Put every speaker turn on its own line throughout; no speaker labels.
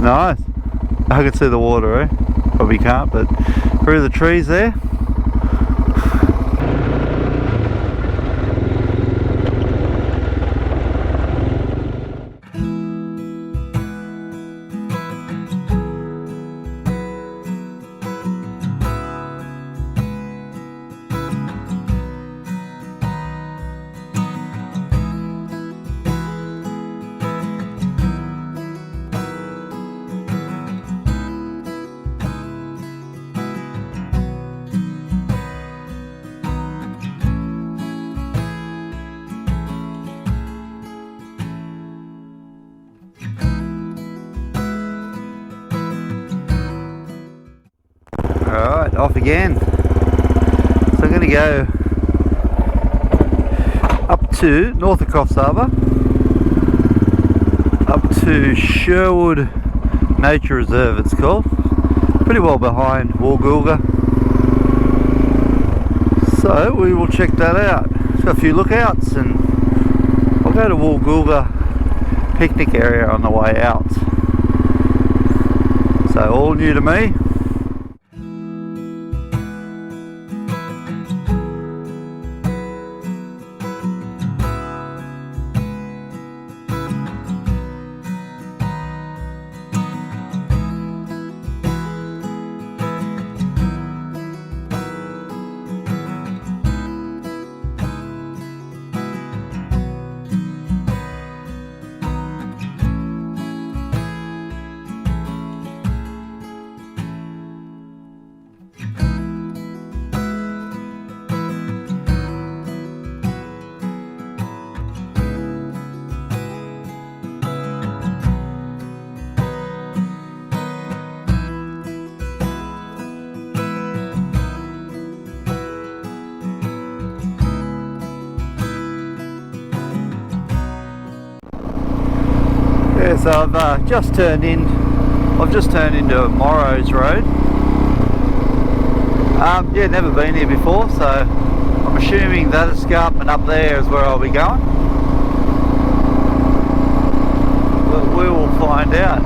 Nice. I can see the water, eh? Probably can't, but through the trees there. Alright, off again. So I'm going to go up to north of Coffs Harbour, up to Sherwood Nature Reserve it's called, pretty well behind Woolgoolga. So we will check that out. It's got a few lookouts, and I'll go to Woolgoolga picnic area on the way out. So all new to me. Yeah, so I've just turned into Morrows Road. Yeah, never been here before, so I'm assuming that escarpment up there is where I'll be going. But we will find out.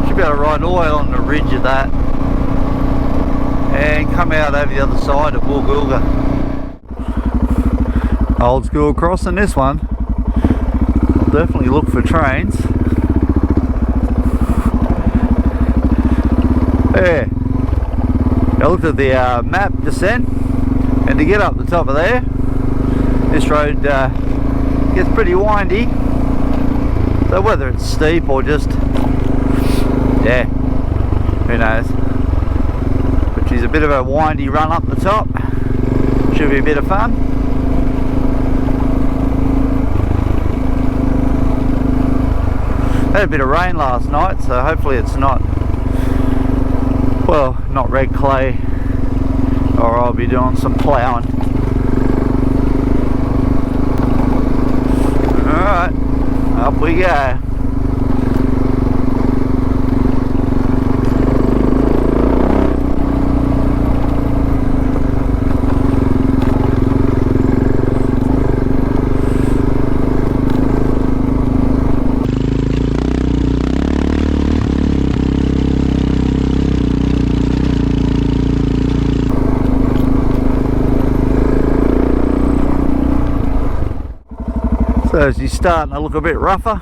Should be able to ride all the way along the ridge of that and come out over the other side of Woolgoolga. Old school crossing this one. Definitely look for trains. Yeah, I looked at the map just then, and to get up the top of there, this road gets pretty windy. So whether it's steep or just, yeah, who knows. But she's a bit of a windy run up the top. Should be a bit of fun. Had a bit of rain last night, so hopefully it's not, well, not red clay, or I'll be doing some ploughing. Alright, up we go. So as you're starting to look a bit rougher,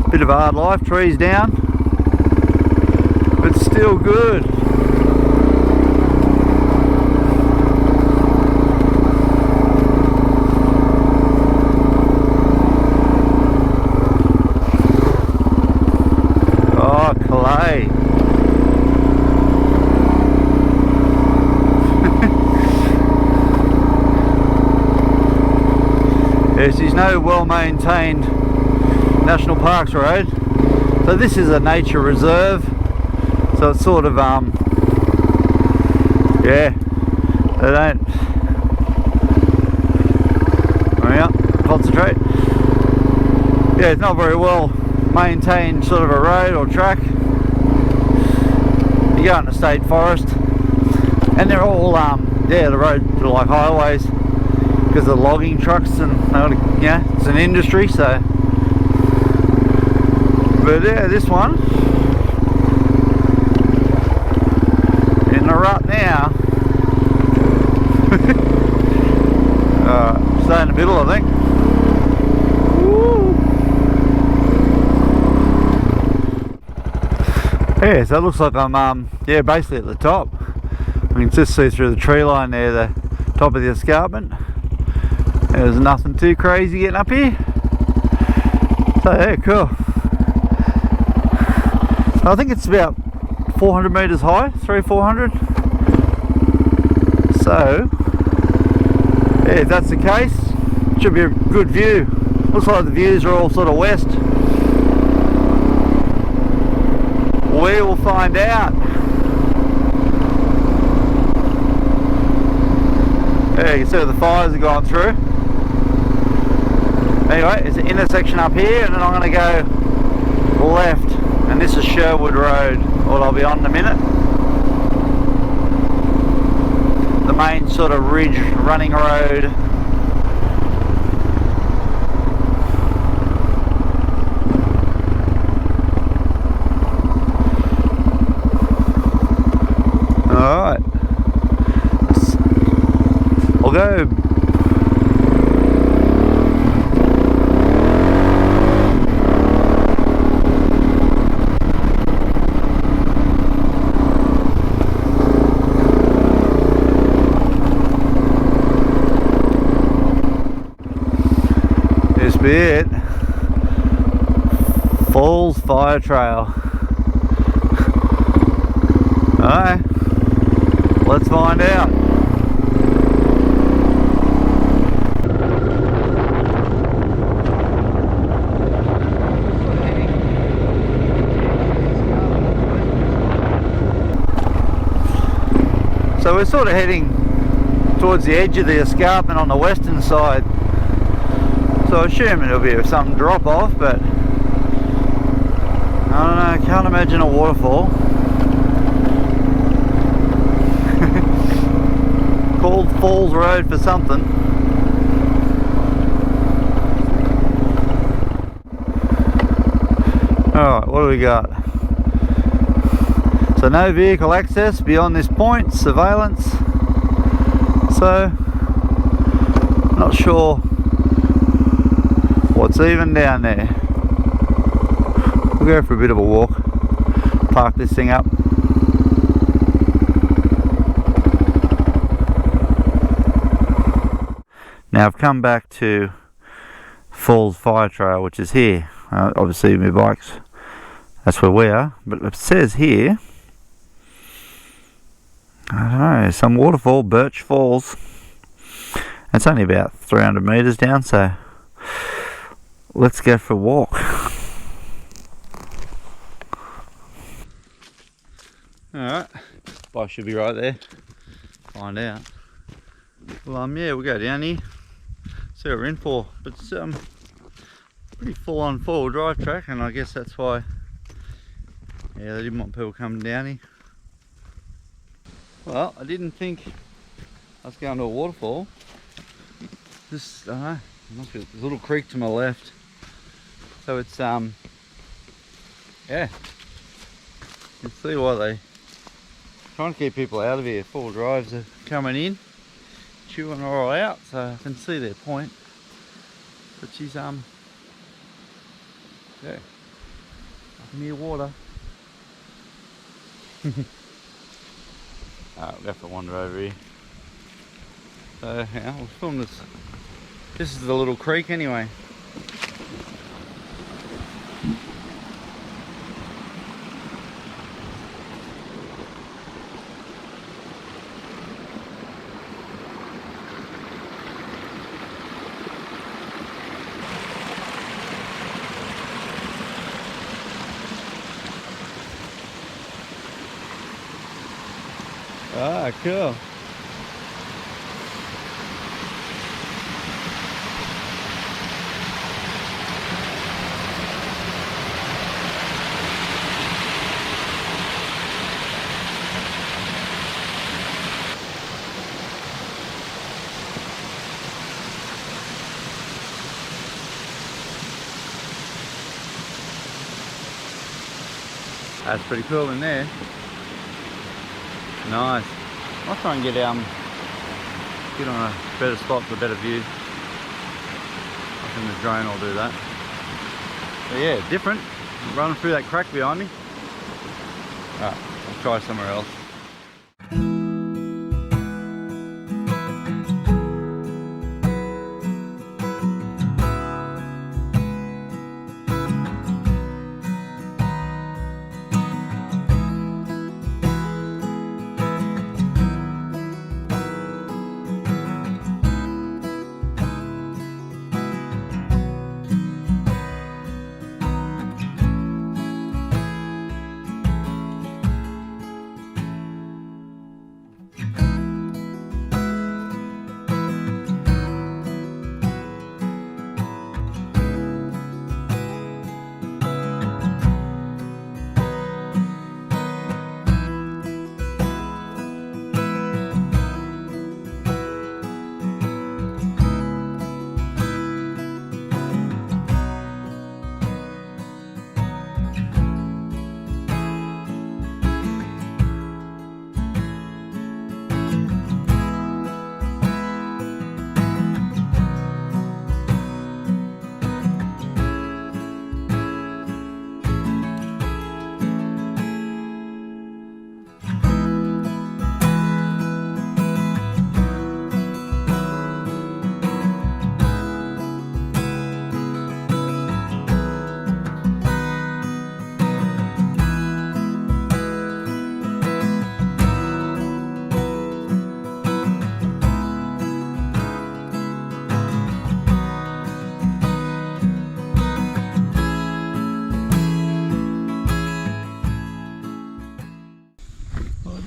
bit of a hard life, trees down, but still good. Oh, clay. Yes, there's no well-maintained national parks road, so this is a nature reserve, so it's sort of yeah, they don't, yeah, concentrate, yeah, it's not very well maintained sort of a road or track. You go into state forest and they're all yeah, the roads are like highways because of logging trucks, and yeah, it's an industry, so But yeah, this one in the rut now. Stay in the middle, I think. Woo. Yeah, so it looks like I'm yeah, basically at the top. I can just see through the tree line there the top of the escarpment. There's nothing too crazy getting up here. So yeah, cool. I think it's about 400 metres high, 300-400. So yeah, if that's the case, it should be a good view. Looks like the views are all sort of west. We will find out. Yeah, you can see where the fires are going through. Anyway, there's an intersection up here, and then I'm going to go left, and this is Sherwood Road, what I'll be on in a minute. The main sort of ridge running road. Alright, I'll go. This be it. Falls Fire Trail. Alright. Let's find out. So we're sort of heading towards the edge of the escarpment on the western side. So I assume it'll be some drop off, but I don't know, I can't imagine a waterfall. Called Falls Road for something. Alright, what do we got? So no vehicle access beyond this point, surveillance. So, not sure what's even down there. We'll go for a bit of a walk. Park this thing up. Now I've come back to Falls Fire Trail, which is here. Obviously my bike's, that's where we are, but it says here, I don't know, some waterfall, Birch Falls. It's only about 300 metres down, so let's go for a walk. Alright, bike should be right there. Find out. Well, yeah, we'll go down here. See what we're in for. But it's pretty full-on four-wheel drive track, and I guess that's why, yeah, they didn't want people coming down here. Well, I didn't think I was going to a waterfall. Just, I don't know, there's a little creek to my left. So it's, yeah, you can see why they trying to keep people out of here. Four-wheel drives are coming in, chewing all out, so I can see their point. But she's, yeah, up near water. We'll go for a wander over here. So yeah, we'll film this. This is the little creek anyway. Ah, cool. That's pretty cool in there. Nice. I'll try and get on a better spot for a better view. I think the drone will do that. But yeah, different. Running through that crack behind me. Alright, I'll try somewhere else.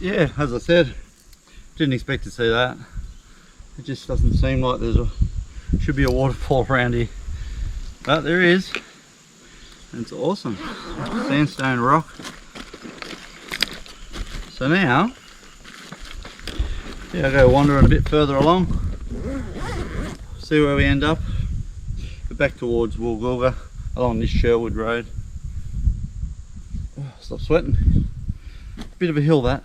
Yeah, as I said, didn't expect to see that. It just doesn't seem like should be a waterfall around here, but there is. And it's awesome. Sandstone Rock. So now, yeah, I'll go wandering a bit further along, see where we end up. Go back towards Woolgoolga along this Sherwood Road. Oh, stop sweating. Bit of a hill that.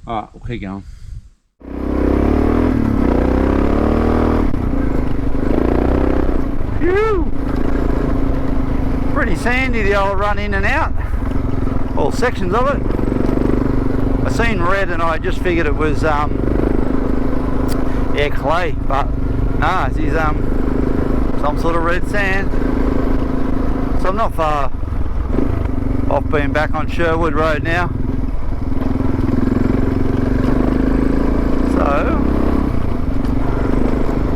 Alright, we'll keep going. Phew! Pretty sandy, the old run in and out. All sections of it. I seen red and I just figured it was yeah, clay, but nah, it's some sort of red sand. So I'm not far off being back on Sherwood Road now.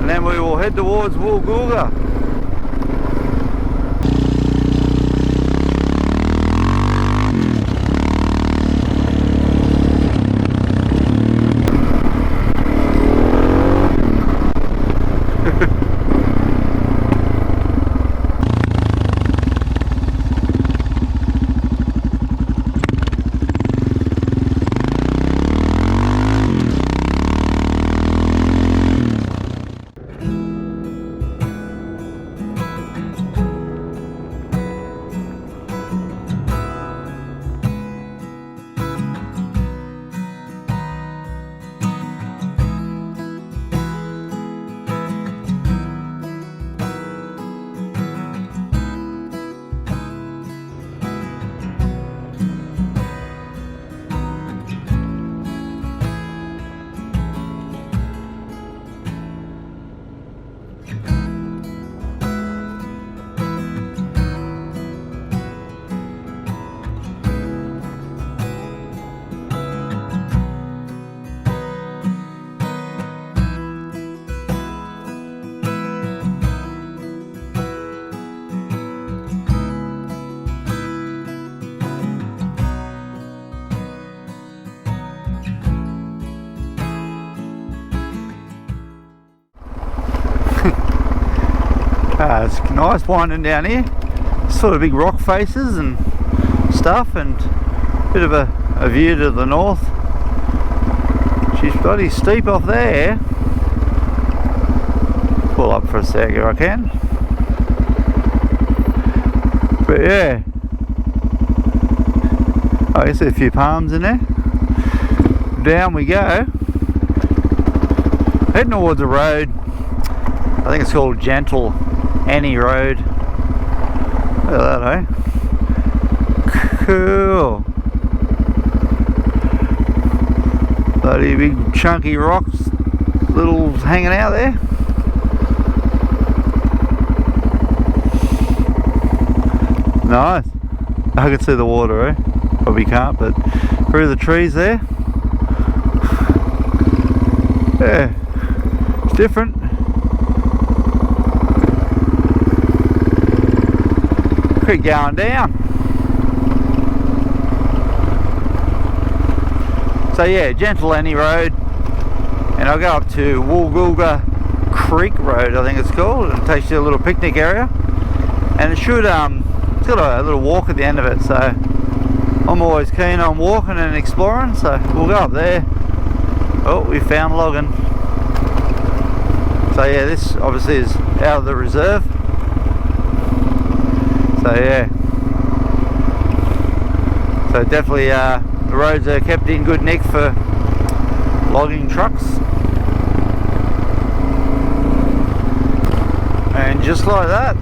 And then we will head towards Woolgoolga. It's nice winding down here, sort of big rock faces and stuff, and a bit of a view to the north. She's bloody steep off there. Pull up for a sec if I can. But yeah, Oh, I see a few palms in there. Down we go. Heading towards a road. I think it's called Gentle Annie Road. Look at that, eh? Cool. Bloody big chunky rocks, little hanging out there. Nice. I can see the water, eh? Probably can't, but through the trees there. Yeah, it's different. Keep going down. So yeah, Gentle Annie Road, and I'll go up to Woolgoolga Creek Road, I think it's called, and it takes you to a little picnic area, and it should it's got a little walk at the end of it, so I'm always keen on walking and exploring, so we'll go up there. Oh, we found logging. So yeah, this obviously is out of the reserve. So yeah. So definitely the roads are kept in good nick for logging trucks. And just like that,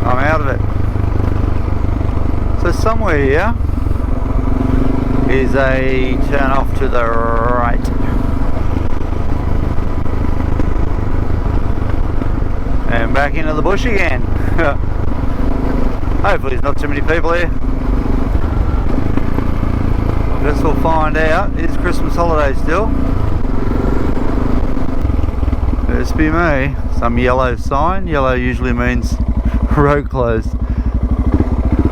I'm out of it. So somewhere here is a turn off to the right. And back into the bush again. Hopefully there's not too many people here. I guess we'll find out. It's Christmas holiday still. This be me. Some yellow sign. Yellow usually means road closed.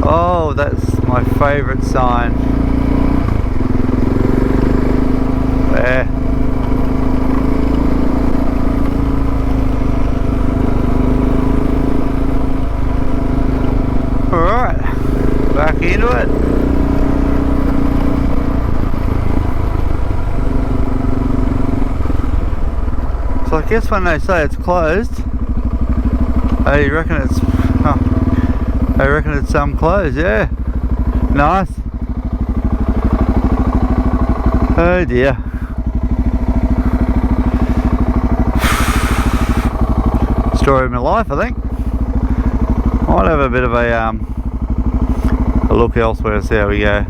Oh, that's my favourite sign. There. Alright, back into it. So I guess when they say it's closed, they reckon it's closed, yeah. Nice. Oh dear. Story of my life, I think. Might have a bit of a look elsewhere, see how we go.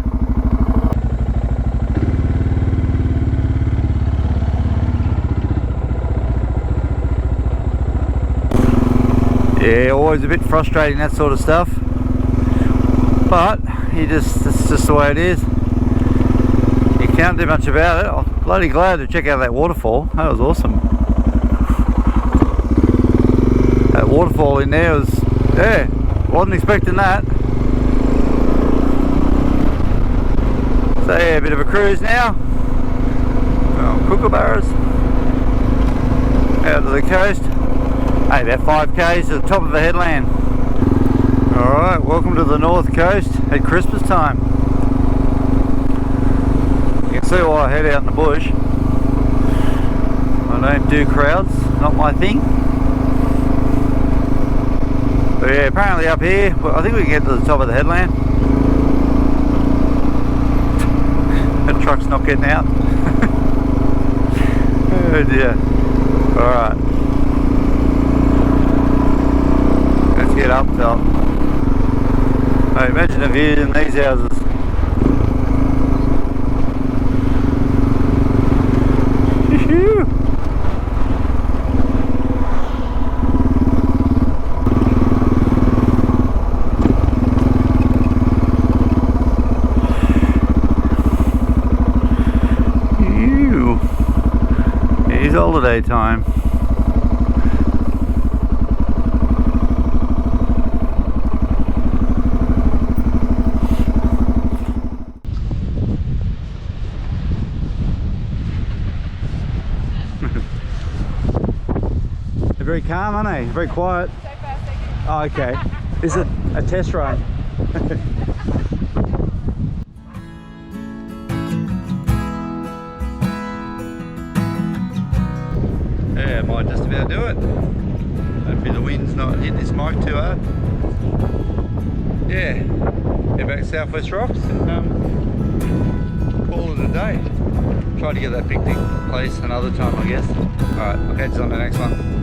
Yeah, always a bit frustrating, that sort of stuff. But it's just the way it is. You can't do much about it. I'm bloody glad to check out that waterfall. That was awesome. That waterfall in there was, yeah, wasn't expecting that. So yeah, a bit of a cruise now. Kookaburras out to the coast. Hey, about 5 k's to the top of the headland. Alright, welcome to the north coast at Christmas time. You can see why I head out in the bush. I don't do crowds, not my thing. But yeah, apparently up here, well, I think we can get to the top of the headland. That truck's not getting out. Oh dear. Alright. Let's get up top. Oh, imagine the view in these houses. It's holiday time. They're very calm, aren't they? Very quiet.
So fast, I guess.
Oh, okay. Is it a test run? Yeah, might just about do it. Hopefully the wind's not hitting this mic too hard. Yeah, head back to Southwest Rocks and it a day. Try to get that picnic place another time, I guess. Alright, I'll catch you on the next one.